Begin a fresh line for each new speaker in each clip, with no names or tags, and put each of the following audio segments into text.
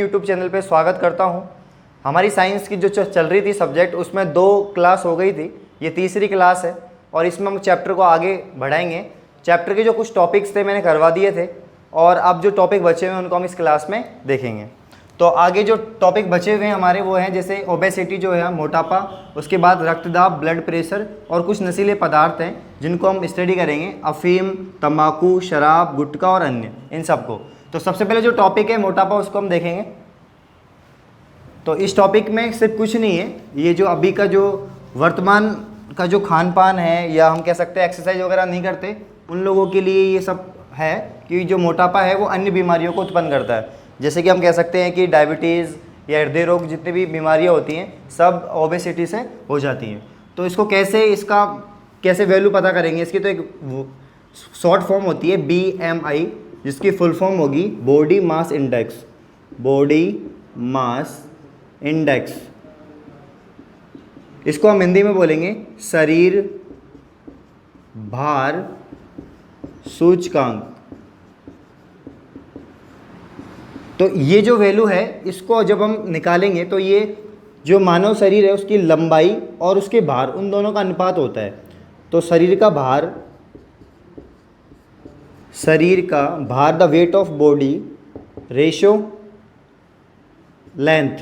YouTube channel पे स्वागत करता हूं। हमारी साइंस की जो चल रही थी सब्जेक्ट, उसमें 2 क्लास हो गई थी, ये तीसरी क्लास है और इसमें हम चैप्टर को आगे बढ़ाएंगे। चैप्टर के जो कुछ टॉपिक्स थे मैंने करवा दिए थे और अब जो टॉपिक बचे हुए हैं उनको हम इस क्लास में देखेंगे। तो आगे जो टॉपिक बचे हुए हैं हमारे वो हैं जैसे ओबेसिटी जो है, मोटापा, उसके बाद रक्तदाब, ब्लड प्रेशर और कुछ नशीले पदार्थ हैं जिनको हम स्टडी करेंगे, अफीम, तंबाकू, शराब, गुटखा और अन्य, इन सबको। तो सबसे पहले जो टॉपिक है मोटापा, उसको हम देखेंगे। तो इस टॉपिक में सिर्फ कुछ नहीं है, ये जो अभी का जो वर्तमान का जो खान पान है, या हम कह सकते हैं एक्सरसाइज वगैरह नहीं करते, उन लोगों के लिए ये सब है कि जो मोटापा है वो अन्य बीमारियों को उत्पन्न करता है। जैसे कि हम कह सकते हैं कि डायबिटीज़ या हृदय रोग, जितनी भी बीमारियां होती हैं सब ओबेसिटी से हो जाती हैं। तो इसको कैसे वैल्यू पता करेंगे इसकी, तो एक शॉर्ट फॉर्म होती है BMI, जिसकी फुल फॉर्म होगी body mass index. Body mass index, इसको हम हिंदी में बोलेंगे शरीर भार सूचकांक। तो ये जो वैल्यू है, इसको जब हम निकालेंगे तो ये जो मानव शरीर है उसकी लंबाई और उसके भार, उन दोनों का अनुपात होता है। तो शरीर का भार, the weight of body ratio length.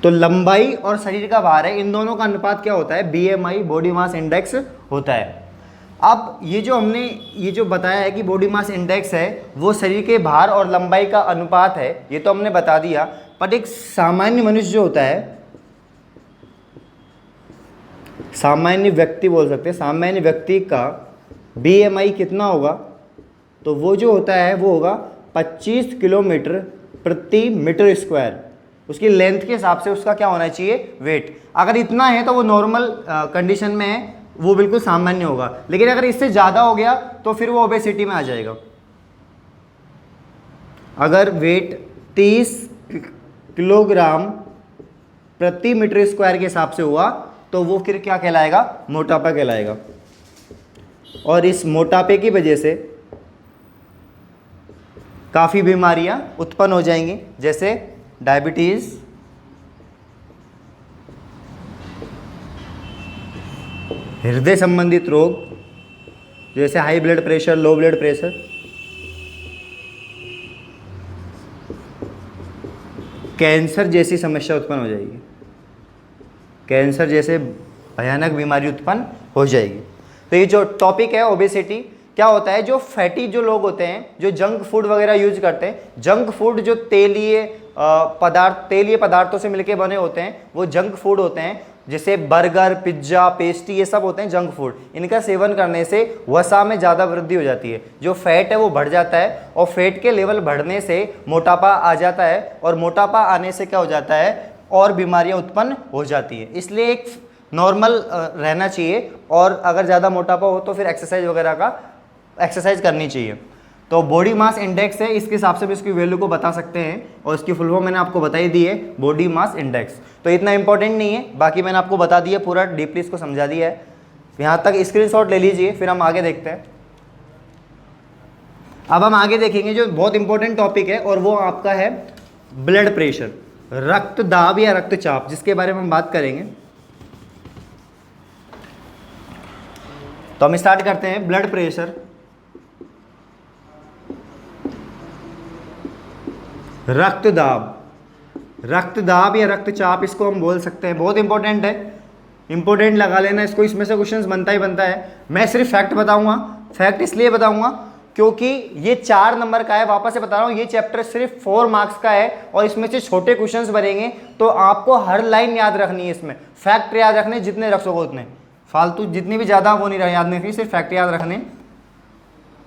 तो लंबाई और शरीर का भार है, इन दोनों का अनुपात क्या होता है? BMI, बॉडी मास इंडेक्स होता है। अब ये जो बताया है कि बॉडी मास इंडेक्स है वो शरीर के भार और लंबाई का अनुपात है, ये तो हमने बता दिया। पर एक सामान्य मनुष्य जो होता है, सामान्य व्यक्ति बोल सकते हैं, सामान्य व्यक्ति का BMI कितना होगा? तो वो जो होता है वो होगा 25 किलोमीटर प्रति मीटर स्क्वायर। उसकी लेंथ के हिसाब से उसका क्या होना चाहिए? वेट। अगर इतना है तो वो नॉर्मल कंडीशन में है, वो बिल्कुल सामान्य होगा। लेकिन अगर इससे ज़्यादा हो गया तो फिर वो ओबेसिटी में आ जाएगा। अगर वेट 30 किलोग्राम प्रति मीटर स्क्वायर के हिसाब से हुआ तो वो फिर क्या कहलाएगा? मोटापा कहलाएगा। और इस मोटापे की वजह से काफ़ी बीमारियां उत्पन्न हो जाएंगी, जैसे डायबिटीज़, हृदय संबंधित रोग जैसे हाई ब्लड प्रेशर, लो ब्लड प्रेशर, कैंसर जैसी समस्या उत्पन्न हो जाएगी। कैंसर जैसे भयानक बीमारी उत्पन्न हो जाएगी। तो ये जो टॉपिक है ओबेसिटी, क्या होता है, जो फैटी जो लोग होते हैं, जो जंक फूड वगैरह यूज करते हैं, जंक फूड जो तेलीय पदार्थों से मिलके बने होते हैं वो जंक फूड होते हैं। जैसे बर्गर, पिज्ज़ा, पेस्ट्री, ये सब होते हैं जंक फूड। इनका सेवन करने से वसा में ज़्यादा वृद्धि हो जाती है, जो फैट है वो बढ़ जाता है और फैट के लेवल बढ़ने से मोटापा आ जाता है, और मोटापा आने से क्या हो जाता है, और बीमारियां उत्पन्न हो जाती है। इसलिए एक नॉर्मल रहना चाहिए, और अगर ज़्यादा मोटापा हो तो फिर एक्सरसाइज करनी चाहिए। तो बॉडी मास इंडेक्स है, इसके हिसाब से भी इसकी वैल्यू को बता सकते हैं, और इसकी फुल फॉर्म मैंने आपको बताई दी है, बॉडी मास इंडेक्स। तो इतना इंपॉर्टेंट नहीं है, बाकी मैंने आपको बता दिया, पूरा डीपली इसको समझा दिया है। यहाँ तक स्क्रीनशॉट ले लीजिए, फिर हम आगे देखते हैं। अब हम आगे देखेंगे जो बहुत इंपॉर्टेंट टॉपिक है, और वो आपका है ब्लड प्रेशर, रक्तदाब या रक्तचाप, जिसके बारे में हम बात करेंगे। तो हम स्टार्ट करते हैं। ब्लड प्रेशर, रक्तदाब या रक्तचाप, इसको हम बोल सकते हैं। बहुत इंपॉर्टेंट है, इंपॉर्टेंट लगा लेना इसको, इसमें से क्वेश्चंस बनता ही बनता है। मैं सिर्फ फैक्ट बताऊंगा। फैक्ट इसलिए बताऊंगा क्योंकि ये 4 नंबर का है। वापस से बता रहा हूँ, ये चैप्टर सिर्फ 4 मार्क्स का है और इसमें से छोटे क्वेश्चंस बनेंगे, तो आपको हर लाइन याद रखनी है। इसमें फैक्ट याद रखने, जितने रख सको उतने, फालतू जितनी भी ज़्यादा वो नहीं याद नहीं, सिर्फ फैक्ट याद रखने।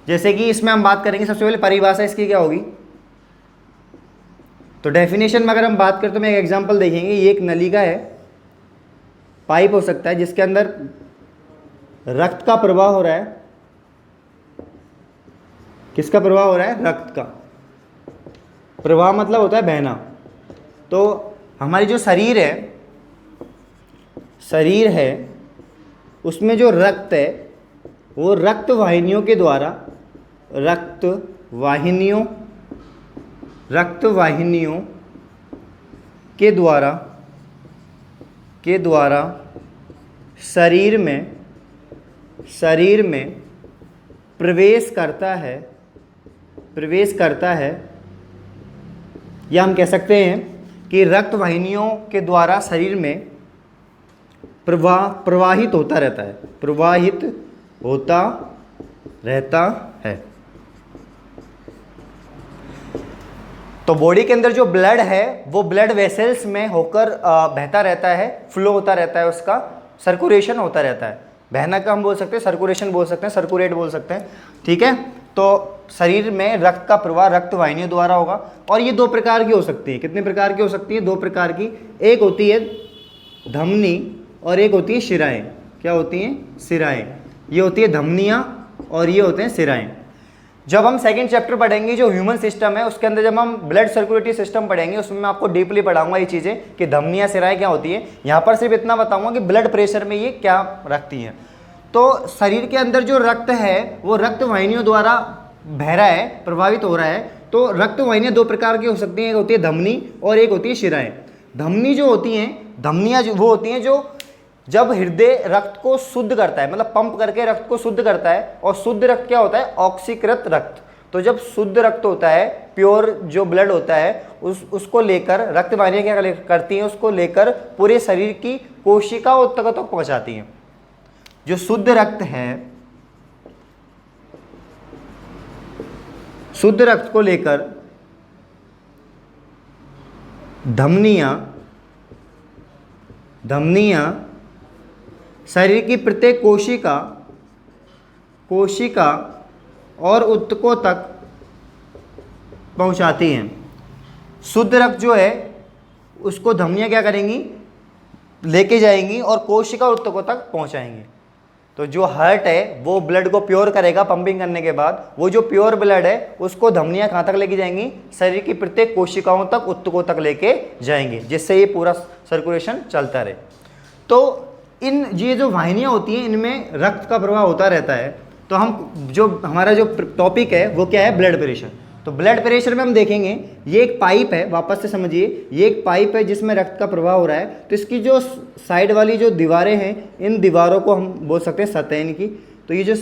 जैसे कि इसमें हम बात करेंगे, सबसे पहले परिभाषा इसकी क्या होगी। तो डेफिनेशन में अगर हम बात करें तो मैं एक एग्जांपल देखेंगे। ये एक नली का है, पाइप हो सकता है जिसके अंदर रक्त का प्रवाह हो रहा है। किसका प्रवाह हो रहा है? रक्त का प्रवाह, मतलब होता है बहना। तो हमारी जो शरीर है उसमें जो रक्त है वो रक्त वाहिनियों रक्त वाहिनियों के द्वारा शरीर में प्रवेश करता है, या हम कह सकते हैं कि रक्त वाहिनियों के द्वारा शरीर में प्रवाहित होता रहता है। तो बॉडी के अंदर जो ब्लड है वो ब्लड वेसल्स में होकर बहता रहता है, फ्लो होता रहता है, उसका सर्कुलेशन होता रहता है। बहना का हम बोल सकते हैं, सर्कुलेशन बोल सकते हैं, सर्कुलेट बोल सकते हैं, ठीक है। तो शरीर में रक्त का प्रवाह रक्त वाहिनियों द्वारा होगा, और ये दो प्रकार की हो सकती है। कितने प्रकार की हो सकती है? दो प्रकार की। एक होती है धमनी और एक होती है शिराएं। क्या होती हैं? शिराएं। ये होती है धमनियाँ और ये होते हैं शिराएं। जब हम सेकंड चैप्टर पढ़ेंगे जो ह्यूमन सिस्टम है, उसके अंदर जब हम ब्लड सर्कुलेटरी सिस्टम पढ़ेंगे, उसमें मैं आपको डीपली पढ़ाऊंगा ये चीज़ें कि धमनियाँ शिराएं क्या होती है। यहाँ पर सिर्फ इतना बताऊंगा कि ब्लड प्रेशर में ये क्या रखती हैं। तो शरीर के अंदर जो रक्त है वो रक्त वाहिनियों द्वारा बह रहा है, प्रभावित हो रहा है। तो रक्त वाहिनियाँ दो प्रकार की हो सकती हैं, एक होती है धमनी और एक होती है शिराएं। धमनी जो होती हैं, धमनियाँ वो होती हैं जो जब हृदय रक्त को शुद्ध करता है, मतलब पंप करके रक्त को शुद्ध करता है। और शुद्ध रक्त क्या होता है? ऑक्सीकृत रक्त। तो जब शुद्ध रक्त होता है, प्योर जो ब्लड होता है, उसको लेकर रक्त वाहिनियाँ क्या करती हैं? उसको लेकर पूरे शरीर की कोशिकाओं तक पहुँचाती हैं। जो शुद्ध रक्त है, शुद्ध रक्त को लेकर धमनियाँ शरीर की प्रत्येक कोशिका और ऊतकों तक पहुंचाती हैं। शुद्ध रक्त जो है उसको धमनियाँ क्या करेंगी? लेके जाएंगी और कोशिका और ऊतकों तक पहुंचाएंगी। तो जो हार्ट है वो ब्लड को प्योर करेगा पंपिंग करने के बाद। वो जो प्योर ब्लड है उसको धमनियाँ कहाँ तक लेके जाएंगी? शरीर की प्रत्येक कोशिकाओं तक, ऊतकों तक लेके जाएंगे, जिससे ये पूरा सर्कुलेशन चलता रहे। तो ये जो वाहिनियाँ होती हैं, इनमें रक्त का प्रवाह होता रहता है। तो हमारा जो टॉपिक है वो क्या है? Blood pressure. तो ब्लड प्रेशर में हम देखेंगे, ये एक पाइप है, वापस से समझिए, ये एक पाइप है जिसमें रक्त का प्रवाह हो रहा है। तो इसकी जो साइड वाली जो दीवारें हैं, इन दीवारों को हम बोल सकते हैं सतह इनकी। तो ये जो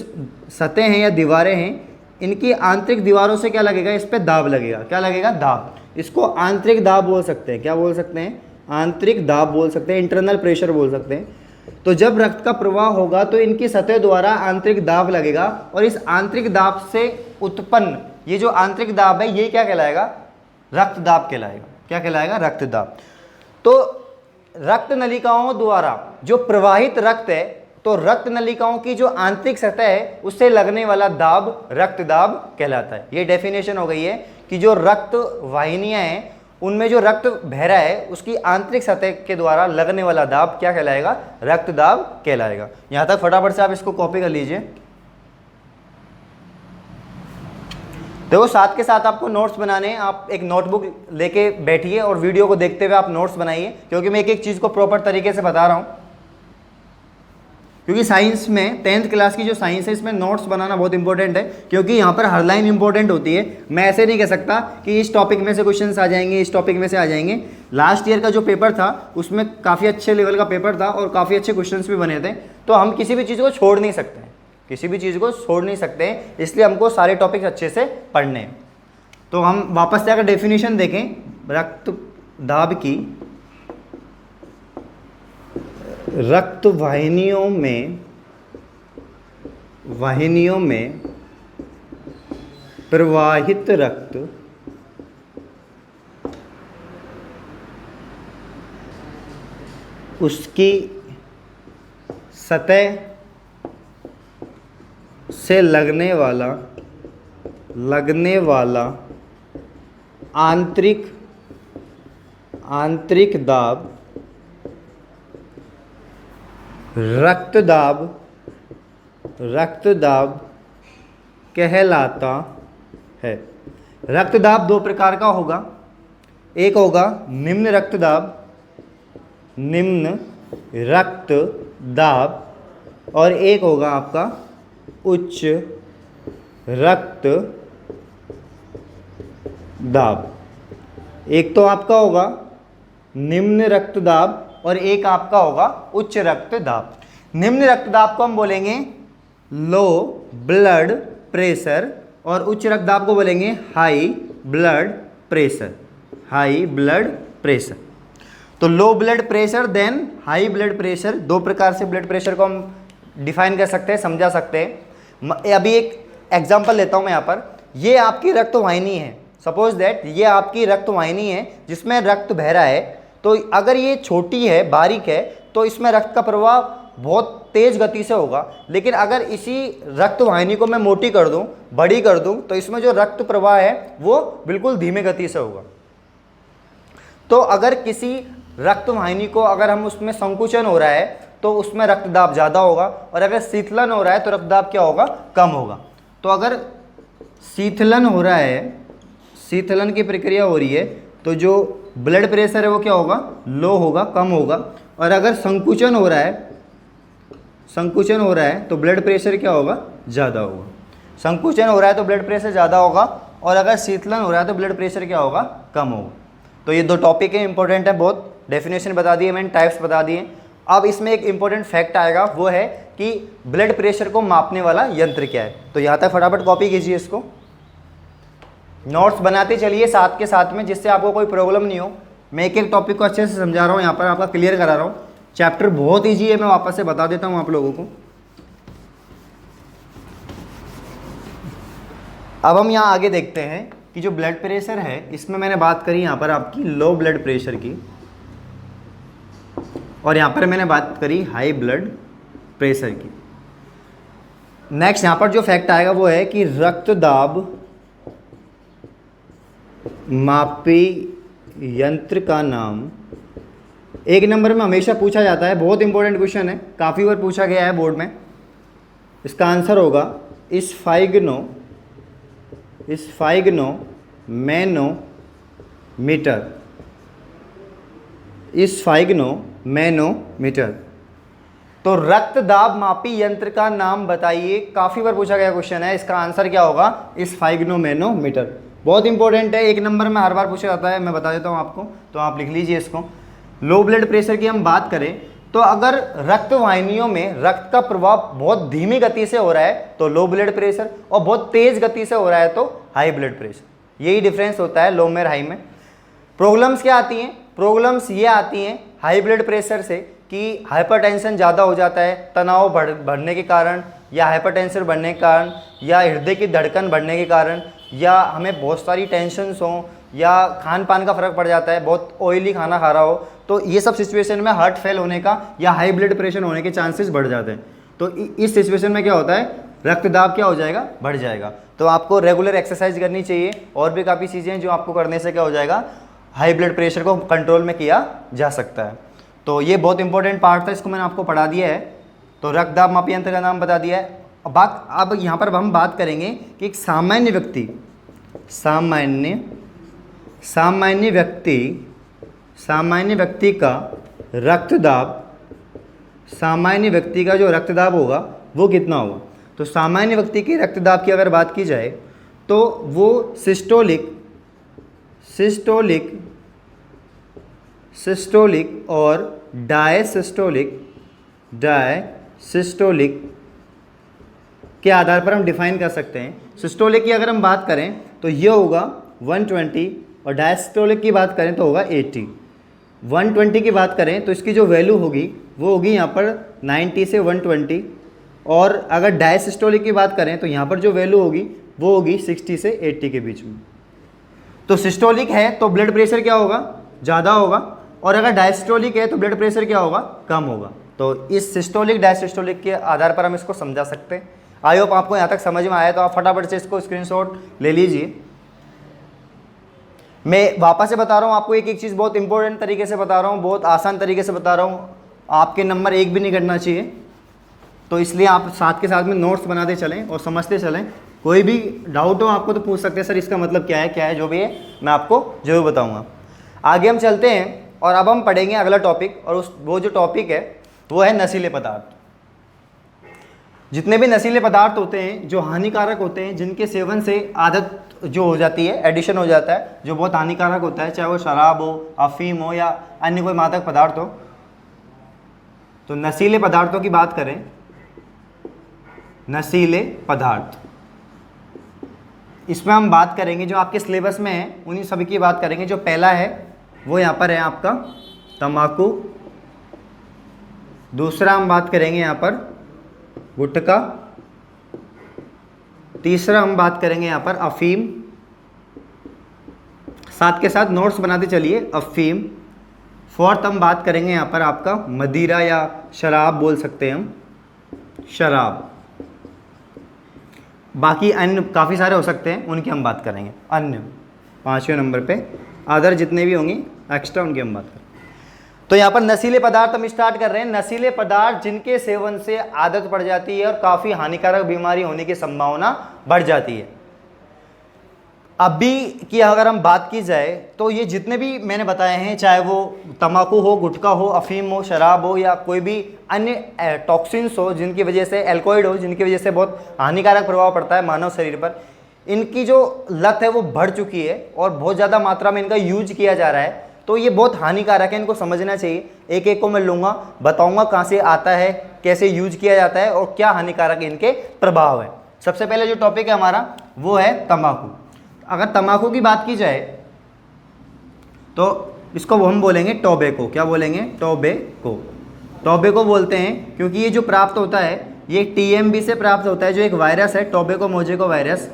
सतह हैं या दीवारें हैं, इनकी आंतरिक दीवारों से क्या लगेगा? इस पर दाब लगेगा। क्या लगेगा? दाब। इसको आंतरिक दाब बोल सकते हैं। क्या बोल सकते हैं? आंतरिक दाब बोल सकते हैं, इंटरनल प्रेशर बोल सकते हैं। तो जब रक्त का प्रवाह होगा तो इनकी सतह द्वारा आंतरिक दाब लगेगा, और इस आंतरिक दाब से उत्पन्न ये जो आंतरिक दाब है ये क्या कहलाएगा? रक्त दाब कहलाएगा। क्या कहलाएगा? रक्त दाब। तो रक्त नलिकाओं द्वारा जो प्रवाहित रक्त है, तो रक्त नलिकाओं की जो आंतरिक सतह है उससे लगने वाला दाब रक्त दाब कहलाता है। ये डेफिनेशन हो गई है कि जो रक्त वाहिनियाँ हैं उनमें जो रक्त बह रहा है उसकी आंतरिक सतह के द्वारा लगने वाला दाब क्या कहलाएगा? रक्त दाब कहलाएगा। यहाँ तक फटाफट से आप इसको कॉपी कर लीजिए। देखो, साथ के साथ आपको नोट्स बनाने हैं। आप एक नोटबुक लेके बैठिए और वीडियो को देखते हुए आप नोट्स बनाइए, क्योंकि मैं एक एक चीज़ को प्रॉपर तरीके से बता रहा हूँ। क्योंकि साइंस में 10th क्लास की जो साइंस है इसमें नोट्स बनाना बहुत इंपॉर्टेंट है, क्योंकि यहाँ पर हर लाइन इंपॉर्टेंट होती है। मैं ऐसे नहीं कह सकता कि इस टॉपिक में से क्वेश्चंस आ जाएंगे, इस टॉपिक में से आ जाएंगे। लास्ट ईयर का जो पेपर था उसमें काफ़ी अच्छे लेवल का पेपर था और काफ़ी अच्छे क्वेश्चंस भी बने थे। तो हम किसी भी चीज़ को छोड़ नहीं सकते हैं, किसी भी चीज़ को छोड़ नहीं सकते हैं, इसलिए हमको सारे टॉपिक्स अच्छे से पढ़ने हैं। तो हम वापस से अगर डेफिनेशन देखें रक्त दाब की, रक्त वाहिनियों में प्रवाहित रक्त उसकी सतह से लगने वाला आंतरिक दाब रक्त दाब कहलाता है। रक्त दाब दो प्रकार का होगा, एक होगा निम्न रक्त दाब और एक होगा आपका उच्च रक्त दाब। एक तो आपका होगा निम्न रक्तदाब और एक आपका होगा उच्च रक्तदाब। निम्न रक्तदाब को हम बोलेंगे लो ब्लड प्रेशर और उच्च रक्तदाब को बोलेंगे high blood pressure, high blood pressure. तो low blood pressure then high blood pressure, दो प्रकार से ब्लड प्रेशर को हम डिफाइन कर सकते हैं, समझा सकते हैं। अभी एक एग्जांपल लेता हूं मैं यहाँ पर। ये आपकी रक्त वाहिनी है, सपोज दैट ये आपकी रक्त वाहिनी है जिसमें रक्त बह रहा है। तो अगर ये छोटी है, बारीक है, तो इसमें रक्त का प्रवाह बहुत तेज गति से होगा। लेकिन अगर इसी रक्त वाहिनी को मैं मोटी कर दूं, बड़ी कर दूं, तो इसमें जो रक्त प्रवाह है वो बिल्कुल धीमे गति से होगा। तो अगर किसी रक्त वाहिनी को अगर हम उसमें संकुचन हो रहा है तो उसमें रक्तदाब ज़्यादा होगा, और अगर शीतलन हो रहा है तो रक्तदाब क्या होगा, कम होगा। तो अगर शीतलन हो रहा है, शीतलन की प्रक्रिया हो रही है, तो जो ब्लड प्रेशर है वो क्या होगा, लो होगा, कम होगा। और अगर संकुचन हो रहा है, संकुचन हो रहा है तो ब्लड प्रेशर क्या होगा, ज़्यादा होगा। संकुचन हो रहा है तो ब्लड प्रेशर ज़्यादा होगा, और अगर शीतलन हो रहा है तो ब्लड प्रेशर क्या होगा, कम होगा। तो ये दो टॉपिक है, इंपॉर्टेंट है बहुत। डेफिनेशन बता दिए मैंने, टाइप्स बता दिए। अब इसमें एक इंपॉर्टेंट फैक्ट आएगा, वो है कि ब्लड प्रेशर को मापने वाला यंत्र क्या है। तो यहाँ तक फटाफट कॉपी कीजिए, इसको नोट्स बनाते चलिए साथ के साथ में, जिससे आपको कोई प्रॉब्लम नहीं हो। मैं एक एक टॉपिक को अच्छे से समझा रहा हूँ, यहाँ पर आपका क्लियर करा रहा हूँ। चैप्टर बहुत ईजी है, मैं वापस से बता देता हूँ आप लोगों को। अब हम यहाँ आगे देखते हैं कि जो ब्लड प्रेशर है, इसमें मैंने बात करी यहाँ पर आपकी लो ब्लड प्रेशर की, और यहाँ पर मैंने बात करी हाई ब्लड प्रेशर की। नेक्स्ट यहाँ पर जो फैक्ट आएगा वो है कि रक्तदाब मापी यंत्र का नाम। एक नंबर में हमेशा पूछा जाता है, बहुत इंपॉर्टेंट क्वेश्चन है, काफ़ी बार पूछा गया है बोर्ड में। इसका आंसर होगा स्फाइग्नो मैनोमीटर, मैनोमीटर। तो रक्तदाब मापी यंत्र का नाम बताइए, काफ़ी बार पूछा गया क्वेश्चन है। इसका आंसर क्या होगा, स्फाइग्नो मैनोमीटर। बहुत इंपॉर्टेंट है, एक नंबर में हर बार पूछा जाता है, मैं बता देता हूँ आपको, तो आप लिख लीजिए इसको। लो ब्लड प्रेशर की हम बात करें तो अगर रक्त वाहिनियों में रक्त का प्रवाह बहुत धीमी गति से हो रहा है तो लो ब्लड प्रेशर, और बहुत तेज गति से हो रहा है तो हाई ब्लड प्रेशर। यही डिफरेंस होता है लो में हाई में। प्रॉब्लम्स क्या आती हैं, प्रॉब्लम्स ये आती हैं हाई ब्लड प्रेशर से कि हाइपरटेंशन ज़्यादा हो जाता है, तनाव बढ़ने के कारण, या हाइपरटेंशन बढ़ने के कारण, या हृदय की धड़कन बढ़ने के कारण, या हमें बहुत सारी टेंशन्स हों, या खान पान का फ़र्क पड़ जाता है, बहुत ऑयली खाना खा रहा हो, तो ये सब सिचुएशन में हार्ट फेल होने का या हाई ब्लड प्रेशर होने के चांसेस बढ़ जाते हैं। तो इस सिचुएशन में क्या होता है, रक्तदाब क्या हो जाएगा, बढ़ जाएगा। तो आपको रेगुलर एक्सरसाइज करनी चाहिए, और भी काफ़ी चीज़ें हैं जो आपको करने से क्या हो जाएगा, हाई ब्लड प्रेशर को कंट्रोल में किया जा सकता है। तो ये बहुत इंपॉर्टेंट पार्ट था, इसको मैंने आपको पढ़ा दिया है। तो रक्तदाब मापी यंत्र का नाम बता दिया है। अब यहाँ पर हम बात करेंगे कि एक सामान्य व्यक्ति का रक्तदाब, सामान्य व्यक्ति का जो रक्तदाब होगा वो कितना होगा। तो सामान्य व्यक्ति के रक्तदाब की अगर बात की जाए तो वो सिस्टोलिक और डायसिस्टोलिक के आधार पर हम डिफाइन कर सकते हैं। सिस्टोलिक की अगर हम बात करें तो ये होगा 120, और डायसिस्टोलिक की बात करें तो होगा 80। 120 की बात करें तो इसकी जो वैल्यू होगी वो होगी यहाँ पर 90 से 120, और अगर डायसिस्टोलिक की बात करें तो यहाँ पर जो वैल्यू होगी वो होगी 60 से 80 के बीच में। तो सिस्टोलिक है तो ब्लड प्रेशर क्या होगा, ज़्यादा होगा, और अगर डायसिस्टोलिक है तो ब्लड प्रेशर क्या होगा, कम होगा। तो इस सिस्टोलिक डायसिस्टोलिक के आधार पर हम इसको समझा सकते हैं। आई होप आपको यहाँ तक समझ में आया, तो आप फटाफट से इसको स्क्रीनशॉट ले लीजिए। मैं वापस से बता रहा हूँ आपको, एक एक चीज़ बहुत इंपॉर्टेंट तरीके से बता रहा हूँ, बहुत आसान तरीके से बता रहा हूँ, आपके नंबर एक भी नहीं कटना चाहिए। तो इसलिए आप साथ के साथ में नोट्स बनाते चलें और समझते चलें। कोई भी डाउट हो आपको तो पूछ सकते हैं, सर इसका मतलब क्या है, जो भी है मैं आपको जरूर बताऊँगा। आगे हम चलते हैं और अब हम पढ़ेंगे अगला टॉपिक, और वो जो टॉपिक है वो है नशीले पदार्थ। जितने भी नशीले पदार्थ होते हैं जो हानिकारक होते हैं, जिनके सेवन से आदत जो हो जाती है, एडिशन हो जाता है, जो बहुत हानिकारक होता है, चाहे वो शराब हो, अफीम हो या अन्य कोई मादक पदार्थ हो। तो नशीले पदार्थों की बात करें, नशीले पदार्थ, इसमें हम बात करेंगे जो आपके सिलेबस में है उन्हीं सभी की बात करेंगे। जो पहला है वो यहाँ पर है आपका तंबाकू, दूसरा हम बात करेंगे यहाँ पर गुटखा, तीसरा हम बात करेंगे यहाँ पर अफीम, साथ के साथ नोट्स बनाते चलिए, अफीम। फोर्थ हम बात करेंगे यहाँ पर आपका मदिरा या शराब बोल सकते हैं हम, शराब। बाकी अन्य काफ़ी सारे हो सकते हैं, उनकी हम बात करेंगे। अन्य 5वें नंबर पे, अदर जितने भी होंगे एक्स्ट्रा उनकी हम बात करेंगे। तो यहाँ पर नशीले पदार्थ हम स्टार्ट कर रहे हैं। नशीले पदार्थ जिनके सेवन से आदत पड़ जाती है और काफ़ी हानिकारक बीमारी होने की संभावना बढ़ जाती है। अभी की अगर हम बात की जाए तो ये जितने भी मैंने बताए हैं, चाहे वो तंबाकू हो, गुटखा हो, अफीम हो, शराब हो या कोई भी अन्य टॉक्सिन्स हो जिनकी वजह से, एल्कोहल हो जिनकी वजह से बहुत हानिकारक प्रभाव पड़ता है मानव शरीर पर, इनकी जो लत है वो बढ़ चुकी है और बहुत ज़्यादा मात्रा में इनका यूज किया जा रहा है। तो ये बहुत हानिकारक है, इनको समझना चाहिए। एक एक को मैं लूँगा, बताऊँगा कहाँ से आता है, कैसे यूज किया जाता है और क्या हानिकारक इनके प्रभाव है। सबसे पहले जो टॉपिक है हमारा वो है तंबाकू। अगर तंबाकू की बात की जाए तो इसको हम बोलेंगे टोबैको। क्या बोलेंगे? टोबैको। टोबैको बोलते हैं क्योंकि ये जो प्राप्त होता है ये टीएमबी से प्राप्त होता है, जो एक वायरस है, टोबैको मोजेको वायरस।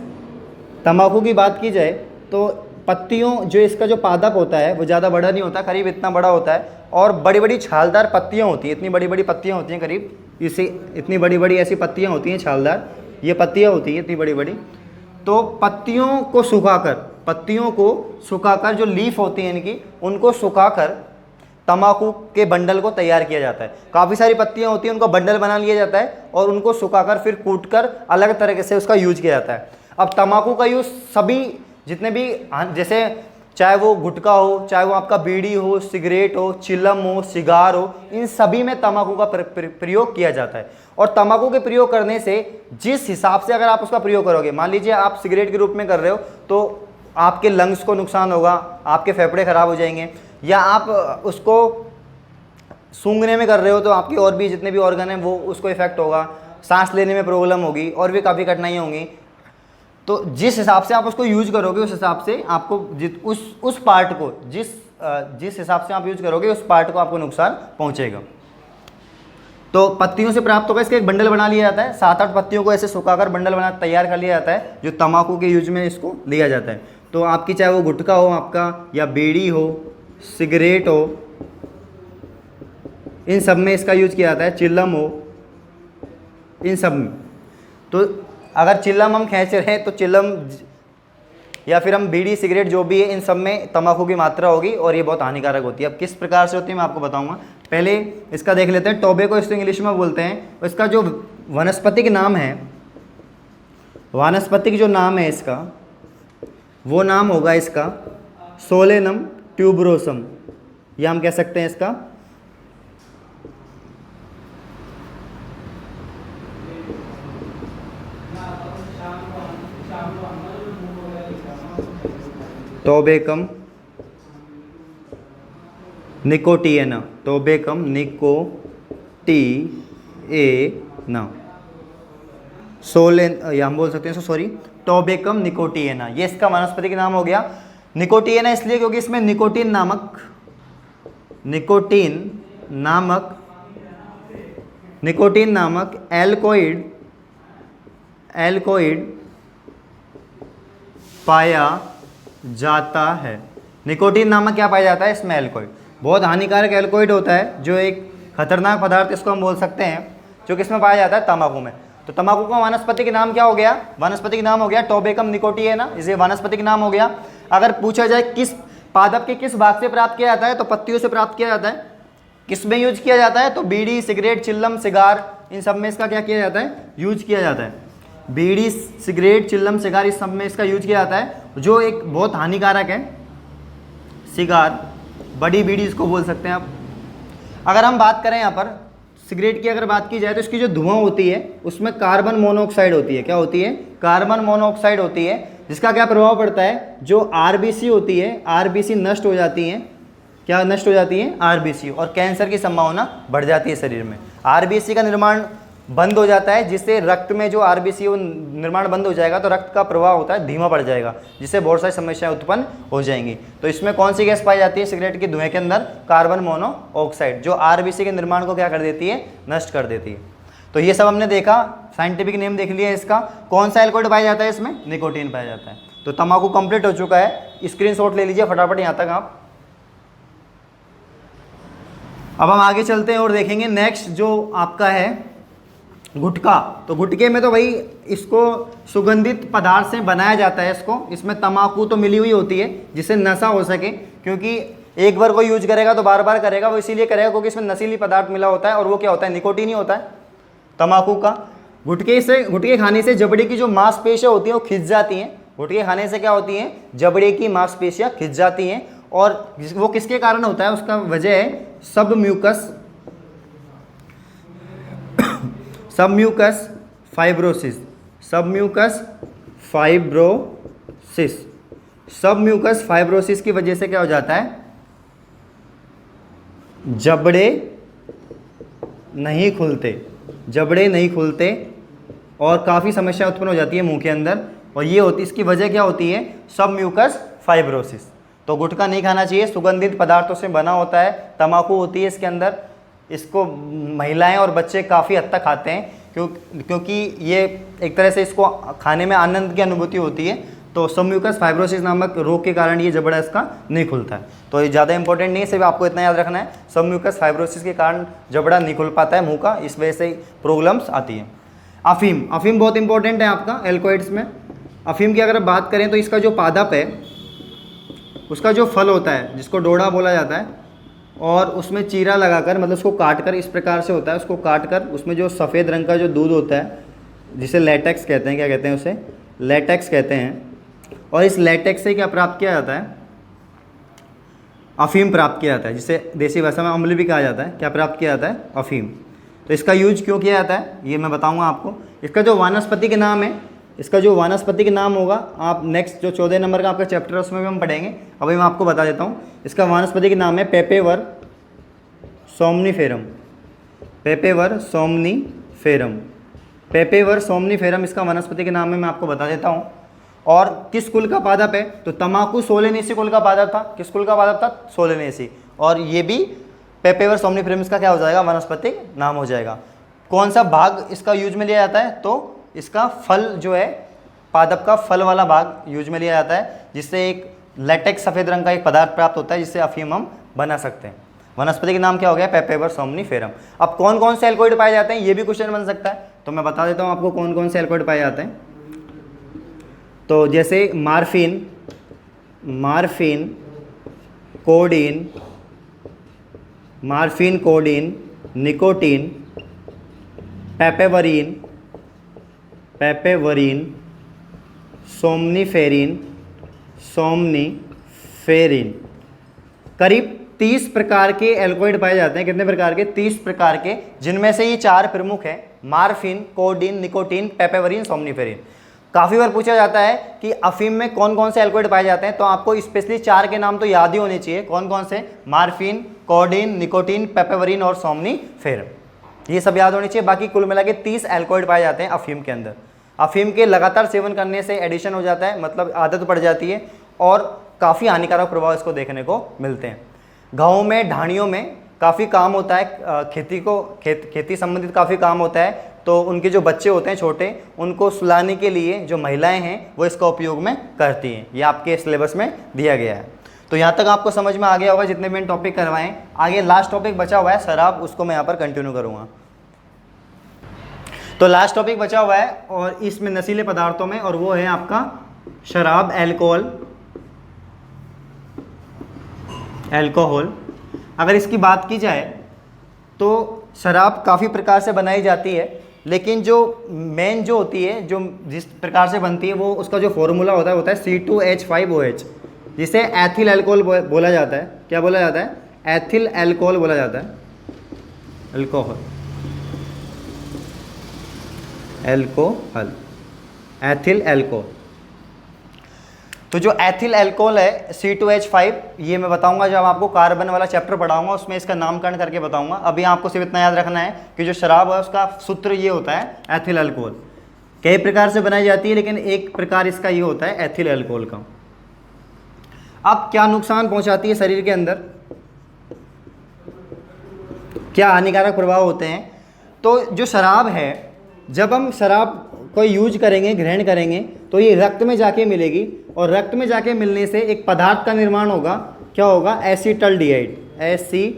तंबाकू की बात की जाए तो पत्तियों, जो इसका जो पादप होता है वो ज़्यादा बड़ा नहीं होता, करीब इतना बड़ा होता है और बड़ी बड़ी छालदार पत्तियाँ होती हैं, इतनी बड़ी बड़ी पत्तियाँ होती हैं, करीब इसे इतनी बड़ी बड़ी ऐसी पत्तियाँ होती हैं छालदार, ये पत्तियाँ होती हैं इतनी बड़ी बड़ी। तो पत्तियों को सुखाकर जो लीफ होती हैं इनकी, उनको सुखाकर तंबाकू के बंडल को तैयार किया जाता है। काफ़ी सारी पत्तियां होती हैं, उनको बंडल बना लिया जाता है और उनको सुखाकर फिर कूटकर अलग तरीके से उसका यूज किया जाता है। अब तंबाकू का यूज़ सभी जितने भी, जैसे चाहे वो गुटखा हो, चाहे वो आपका बीड़ी हो, सिगरेट हो, चिलम हो, सिगार हो, इन सभी में तंबाकू का प्रयोग किया जाता है। और तंबाकू के प्रयोग करने से जिस हिसाब से अगर आप उसका प्रयोग करोगे, मान लीजिए आप सिगरेट के रूप में कर रहे हो तो आपके लंग्स को नुकसान होगा, आपके फेफड़े खराब हो जाएंगे, या आप उसको सूंघने में कर रहे हो तो आपके और भी जितने भी ऑर्गन हैं वो उसको इफेक्ट होगा, सांस लेने में प्रॉब्लम होगी और भी काफ़ी कठिनाइयाँ होंगी। तो जिस हिसाब से आप उसको यूज करोगे उस हिसाब से आपको उस पार्ट को जिस हिसाब से आप यूज करोगे उस पार्ट को आपको नुकसान पहुंचेगा। तो पत्तियों से प्राप्त होगा, इसका एक बंडल बना लिया जाता है, 7-8 पत्तियों को ऐसे सुखाकर बंडल बना तैयार कर लिया जाता है, जो तंबाकू के यूज में इसको लिया जाता है। तो आपकी चाहे वो गुटखा हो आपका, या बीड़ी हो, सिगरेट हो, इन सब में इसका यूज किया जाता है, चिल्लम हो, इन सब में। तो अगर चिल्लम हम खींच रहे हैं तो चिल्लम या फिर हम बीड़ी सिगरेट जो भी है, इन सब में तंबाकू की मात्रा होगी और ये बहुत हानिकारक होती है। अब किस प्रकार से होती है मैं आपको बताऊंगा। पहले इसका देख लेते हैं। टोबैको इसको इंग्लिश में बोलते हैं। इसका जो वनस्पतिक नाम है, वानस्पतिक जो नाम है इसका, वो नाम होगा इसका सोलेनम ट्यूबरोसम, या हम कह सकते हैं इसका टोबैकम निकोटिएना। टोबैकम निकोटिएना, सोलेन, या हम बोल सकते हैं सॉरी टोबैकम निकोटिएना, ये इसका वनस्पतिक नाम हो गया। निकोटिएना इसलिए क्योंकि इसमें निकोटीन नामक एल्कोइड पाया जाता है। निकोटीन नामक क्या पाया जाता है इसमें? एल्कोइड। बहुत हानिकारक एल्कोइड होता है, जो एक खतरनाक पदार्थ इसको हम बोल सकते हैं, जो किसमें पाया जाता है? तंबाकू में। तो तंबाकू का वानस्पतिक नाम क्या हो गया? वानस्पतिक नाम हो गया टोबैकम निकोटिएना, इसे वानस्पतिक नाम हो गया। अगर पूछा जाए किस पादप के किस भाग से प्राप्त किया जाता है, तो पत्तियों से प्राप्त किया जाता है। किस में यूज किया जाता है? तो बीड़ी, सिगरेट, चिल्लम, सिगार, इन सब में इसका क्या किया जाता है? यूज किया जाता है। बीड़ी, सिगरेट, चिल्लम, सिगार, इस सब में इसका यूज किया जाता है, जो एक बहुत हानिकारक है। सिगार, बड़ी बीड़ी इसको बोल सकते हैं आप। अगर हम बात करें यहाँ पर सिगरेट की अगर बात की जाए तो इसकी जो धुआं होती है उसमें कार्बन मोनोऑक्साइड होती है। क्या होती है? कार्बन मोनोऑक्साइड होती है, जिसका क्या प्रभाव पड़ता है? जो आरबीसी होती है, आरबीसी नष्ट हो जाती हैं। क्या नष्ट हो जाती है? आरबीसी, और कैंसर की संभावना बढ़ जाती है शरीर में। आरबीसी का निर्माण बंद हो जाता है, जिससे रक्त में जो आरबीसी वो निर्माण बंद हो जाएगा तो रक्त का प्रवाह होता है धीमा पड़ जाएगा, जिससे बहुत सारी समस्याएं उत्पन्न हो जाएंगी। तो इसमें कौन सी गैस पाई जाती है सिगरेट के धुएं के अंदर? कार्बन मोनोऑक्साइड, जो आरबीसी के निर्माण को क्या कर देती है? नष्ट कर देती है। तो ये सब हमने देखा, साइंटिफिक नेम देख लिया इसका। कौन सा एल्कोहल पाया जाता है इसमें? निकोटीन पाया जाता है। तो तंबाकू कंप्लीट हो चुका है, स्क्रीनशॉट ले लीजिए फटाफट यहाँ तक आप। अब हम आगे चलते हैं और देखेंगे नेक्स्ट जो आपका है गुटखा। तो गुटखे में तो भाई इसको सुगंधित पदार्थ से बनाया जाता है इसको, इसमें तंबाकू तो मिली हुई होती है जिससे नशा हो सके, क्योंकि एक बार कोई यूज करेगा तो बार बार करेगा, वो इसीलिए करेगा क्योंकि इसमें नशीली पदार्थ मिला होता है, और वो क्या होता है? निकोटीन ही होता है तंबाकू का। गुटखे खाने से जबड़े की जो मांसपेशियाँ होती हैं वो खिंच जाती हैं। गुटखे खाने से क्या होती हैं? जबड़े की मांसपेशियाँ खिंच जाती हैं, और वो किसके कारण होता है? उसका वजह है सबम्यूकस फाइब्रोसिस। सबम्यूकस फाइब्रोसिस की वजह से क्या हो जाता है? जबड़े नहीं खुलते और काफ़ी समस्या उत्पन्न हो जाती है मुंह के अंदर, और ये होती, इसकी वजह क्या होती है? Submucous fibrosis. तो गुटखा नहीं खाना चाहिए, सुगंधित पदार्थों से बना होता है, तंबाकू होती है इसके अंदर। इसको महिलाएं और बच्चे काफ़ी हद तक खाते हैं, क्योंकि ये एक तरह से इसको खाने में आनंद की अनुभूति होती है। तो सबम्यूकस फाइब्रोसिस नामक रोग के कारण ये जबड़ा इसका नहीं खुलता है। तो ये ज़्यादा इंपॉर्टेंट नहीं है, सिर्फ आपको इतना याद रखना है, सबम्यूकस फाइब्रोसिस के कारण जबड़ा नहीं खुल पाता है मुंह का, इस वजह से प्रॉब्लम्स आती हैं। अफीम बहुत इंपॉर्टेंट है आपका एल्कोइड्स में। अफीम की अगर बात करें तो इसका जो पादप है, उसका जो फल होता है जिसको डोडा बोला जाता है, और उसमें चीरा लगाकर, मतलब उसको काट कर, इस प्रकार से होता है, उसको काट कर उसमें जो सफ़ेद रंग का जो दूध होता है जिसे लेटेक्स कहते हैं, क्या कहते हैं उसे? लेटेक्स कहते हैं। और इस लेटेक्स से क्या प्राप्त किया जाता है? अफीम प्राप्त किया जाता है, जिसे देसी भाषा में अम्ल भी कहा जाता है। क्या प्राप्त किया जाता है? अफीम। तो इसका यूज क्यों किया जाता है ये मैं बताऊँगा आपको। इसका जो वानस्पतिक नाम है, इसका जो वानस्पतिक नाम होगा, आप नेक्स्ट जो 14 नंबर का आपका चैप्टर है उसमें भी हम पढ़ेंगे, अभी मैं आपको बता देता हूँ। इसका वानस्पतिक नाम है पेपेवर सोमनीफेरम। पेपेवर सोमनीफेरम इसका वनस्पतिक नाम है, मैं आपको बता देता हूँ। और किस कुल का पादप है? तो तंबाकू सोलेनेसी कुल का पादप था। किस कुल का पादप था? सोलेनेसी। और ये भी पेपेवर सोमनीफेरम इसका क्या हो जाएगा? वनस्पतिक नाम हो जाएगा। कौन सा भाग इसका यूज में लिया जाता है? तो इसका फल जो है, पादप का फल वाला भाग यूज में लिया जाता है, जिससे एक लेटेक्स सफ़ेद रंग का एक पदार्थ प्राप्त होता है, जिससे अफीम हम बना सकते हैं। वनस्पति का नाम क्या हो गया? पेपेवर सोमनीफेरम। अब कौन कौन से एल्कोइड पाए जाते हैं ये भी क्वेश्चन बन सकता है, तो मैं बता देता हूँ आपको कौन कौन से एल्कोइड पाए जाते हैं। तो जैसे मार्फिन, कोडीन, निकोटीन, पेपेवरीन, सोमनीफेरिन, करीब 30 प्रकार के एल्कोइड पाए जाते हैं। कितने प्रकार के? 30 प्रकार के, जिनमें से ये 4 प्रमुख हैं: मार्फिन, कोडीन, निकोटीन, पेपेवरीन, सोमनीफेरिन। काफ़ी बार पूछा जाता है कि अफीम में कौन कौन से एल्कोइड पाए जाते हैं, तो आपको स्पेशली 4 के नाम तो याद ही होने चाहिए। कौन कौन से? मार्फिन, कोडीन, निकोटीन, पेपेवरीन और सोमनीफेरिन, ये सब याद होनी चाहिए। बाकी कुल मिला के 30 एल्कोइड पाए जाते हैं अफीम के अंदर। अफीम के लगातार सेवन करने से एडिशन हो जाता है, मतलब आदत पड़ जाती है, और काफ़ी हानिकारक प्रभाव इसको देखने को मिलते हैं। गाँव में, ढाणियों में काफ़ी काम होता है, खेती संबंधित काफ़ी काम होता है। तो उनके जो बच्चे होते हैं छोटे, उनको सुलाने के लिए जो महिलाएं हैं वो इसका उपयोग में करती हैं। ये आपके सिलेबस में दिया गया है। तो यहाँ तक आपको समझ में आ गया होगा जितने भी मैंने टॉपिक करवाएं। आगे लास्ट टॉपिक बचा हुआ है शराब, उसको मैं यहाँ पर कंटिन्यू करूँगा। तो लास्ट टॉपिक बचा हुआ है और इसमें नशीले पदार्थों में, और वो है आपका शराब, अल्कोहल। अगर इसकी बात की जाए तो शराब काफ़ी प्रकार से बनाई जाती है, लेकिन जो मेन जो होती है, जो जिस प्रकार से बनती है, वो उसका जो फॉर्मूला होता है C2H5OH, जिसे एथिल अल्कोहल बोला जाता है। क्या बोला जाता है? एथिल अल्कोहल बोला जाता है, अल्कोहल। Alcohol, ethyl alcohol. तो जो एथिल एल्कोहल है C2H5, ये मैं बताऊंगा जब आपको कार्बन वाला चैप्टर पढ़ाऊंगा, उसमें इसका नामकरण करके बताऊंगा। अभी आपको सिर्फ इतना याद रखना है कि जो शराब है उसका सूत्र ये होता है एथिल अल्कोहल। कई प्रकार से बनाई जाती है लेकिन एक प्रकार इसका ये होता है एथिल अल्कोहल का। अब क्या नुकसान पहुंचाती है शरीर के अंदर, क्या हानिकारक प्रभाव होते हैं? तो जो शराब है, जब हम शराब को यूज करेंगे, ग्रहण करेंगे, तो ये रक्त में जाके मिलेगी और रक्त में जाके मिलने से एक पदार्थ का निर्माण होगा। क्या होगा? एसीटल्डिहाइड, एसीटल्डिहाइड,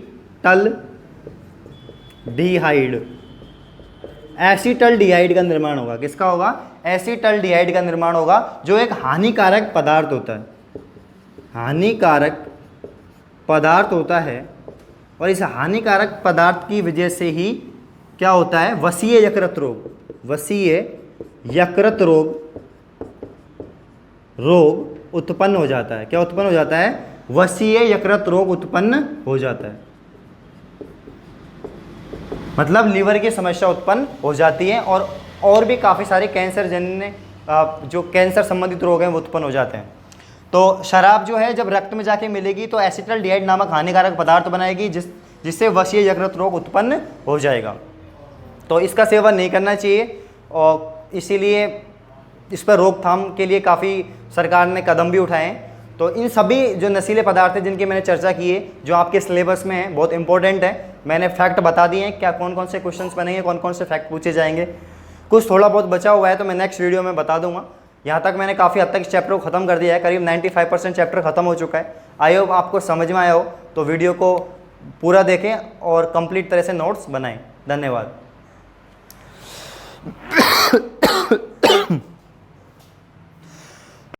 एसीटल्डिहाइड का निर्माण होगा। किसका होगा? एसीटल्डिहाइड का निर्माण होगा, जो एक हानिकारक पदार्थ होता है, हानिकारक पदार्थ होता है। और इस हानिकारक पदार्थ की वजह से ही क्या होता है? वसीय यकृत रोग, वसीय यकृत रोग उत्पन्न हो जाता है। क्या उत्पन्न हो जाता है? वसीय यकृत रोग उत्पन्न हो जाता है, मतलब लीवर की समस्या उत्पन्न हो जाती है। और भी काफ़ी सारे कैंसर जन्य जो कैंसर संबंधित रोग हैं वो उत्पन्न हो जाते हैं। तो शराब जो है जब रक्त में जाके मिलेगी तो एसीटल्डिहाइड नामक हानिकारक पदार्थ बनाएगी, जिससे वसीय यकृत रोग उत्पन्न हो जाएगा। तो इसका सेवन नहीं करना चाहिए और इसीलिए इस पर रोकथाम के लिए काफ़ी सरकार ने कदम भी उठाए हैं। तो इन सभी जो नशीले पदार्थ हैं जिनकी मैंने चर्चा की है, जो आपके सिलेबस में है, बहुत इंपॉर्टेंट है। मैंने फैक्ट बता दिए हैं, क्या कौन कौन से क्वेश्चंस बनेंगे, कौन कौन से फैक्ट पूछे जाएंगे। कुछ थोड़ा बहुत बचा हुआ है तो मैं नेक्स्ट वीडियो में बता दूंगा। यहाँ तक मैंने काफ़ी हद तक इस चैप्टर को ख़त्म कर दिया है, करीब 95% चैप्टर ख़त्म हो चुका है। आई होप आपको समझ में आया हो, तो वीडियो को पूरा देखें और कंप्लीट तरह से नोट्स बनाएं। धन्यवाद।